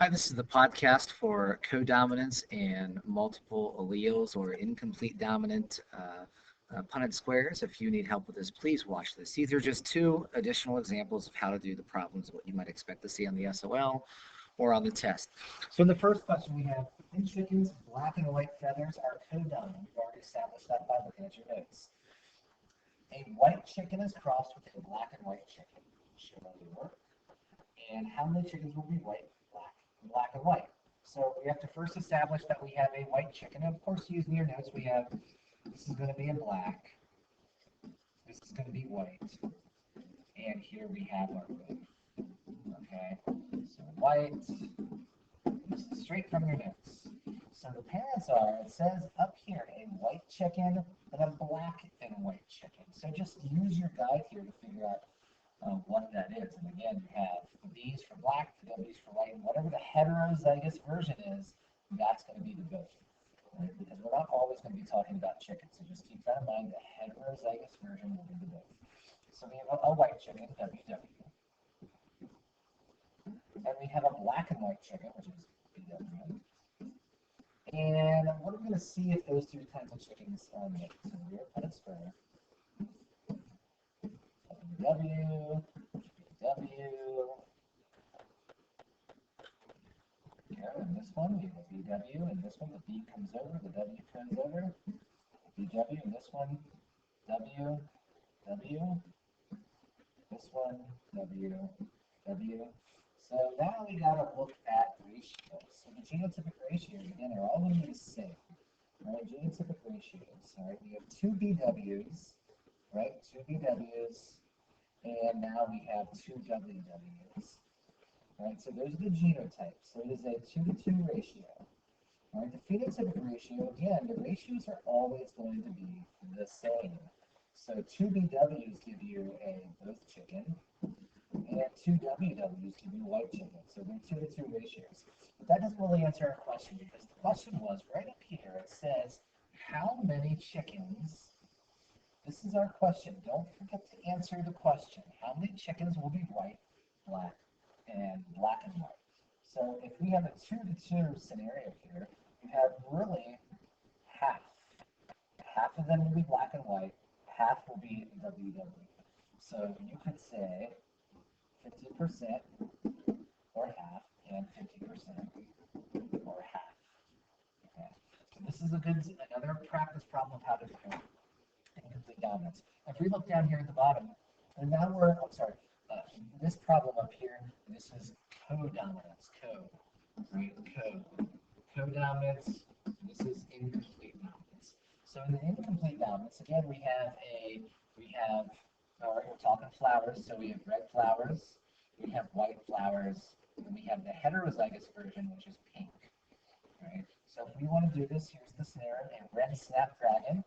Hi, this is the podcast for codominance and multiple alleles or incomplete dominant Punnett squares. If you need help with this, please watch this. These are just two additional examples of how to do the problems, what you might expect to see on the SOL or on the test. So in the first question we have, in chickens, black and white feathers are codominant. We've already established that by looking at your notes. A white chicken is crossed with a black and white chicken. Show the work. And how many chickens will be white, black and white? So we have to first establish that we have a white chicken. And of course, using your notes, we have this is going to be a black, this is going to be white, and here we have our red. Okay, so white, this is straight from your notes. So the parents are, it says up here, a white chicken and a black and white chicken. So just use your guide here to figure out what that is. And again, you have B's for black, the W's for white, and whatever the heterozygous version is, that's going to be the goat. Right? Because we're not always going to be talking about chickens, so just keep that in mind. The heterozygous version will be the goat. So we have a white chicken, WW, and we have a black and white chicken, which is BW. And what are we going to see if those two kinds of chickens are mixed? So we're going to put it square. W, W. Here, in this one, we have a BW, and this one, the B comes over, the W turns over. BW, and this one, W, W. This one, W, W. So now we got to look at ratios. So the genotypic ratios, again, are all going to be the same. All right, genotypic ratios. All right, we have two BWs, right? Two BWs. And now we have two WWs. All right, so those are the genotypes. So it is a 2-to-2 ratio. All right, the phenotypic ratio, again, the ratios are always going to be the same. So two BWs give you a both chicken, and two WWs give you a white chicken. So they're 2-to-2 ratios. But that doesn't really answer our question, because the question was right up here, it says, how many chickens? This is our question. Don't forget to answer the question. How many chickens will be white, black, and black and white? So if we have a 2-to-2 scenario here, you have really half. Half of them will be black and white, half will be WW. So you could say 50% or half, and 50% or half. Okay. So this is another practice problem of how to do incomplete dominance. If we look down here at the bottom, and now this problem up here, this is codominance, right? Codominance, this is incomplete dominance. So in the incomplete dominance, again, all right, we're talking flowers, so we have red flowers, we have white flowers, and we have the heterozygous version, which is pink, right? So if we want to do this, here's the scenario, a red snapdragon.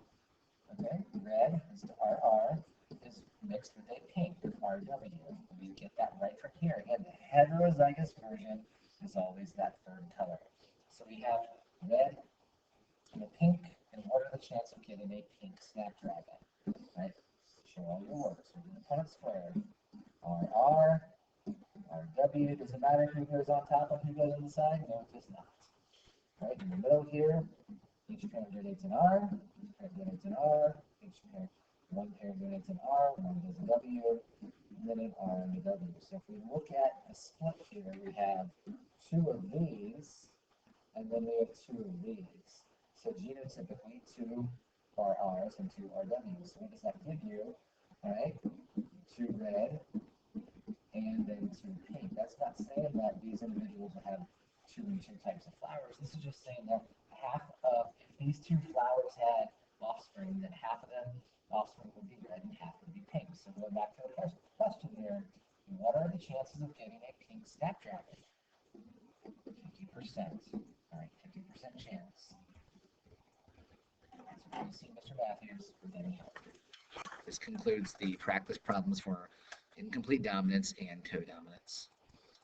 Okay, red is the RR is mixed with a pink RW. We get that right from here. Again, the heterozygous version is always that third color. So we have red and a pink, and what are the chances of getting a pink snapdragon? Right? Show all your work. So we're going to put it square. RR, RW. Does it matter who goes on top and who goes on the side? No, it does not. Right in the middle here, each pair donates an R, each pair donates an R, one pair donates an R, one does a W, and then an R and a W. So if we look at a split here, we have two of these, and then we have two of these. So genotypically, two RRs and two RWs. So what does that give you? All right, two red, and then two pink. That's not saying that these individuals will have two and two types of flowers. This is just saying that if these two flowers had offspring, then half of them offspring would be red and half would be pink. So going back to the first question here, what are the chances of getting a pink snapdragon? 50%. All right, 50% chance. So you see Mr. Matthews for getting help. This concludes the practice problems for incomplete dominance and codominance.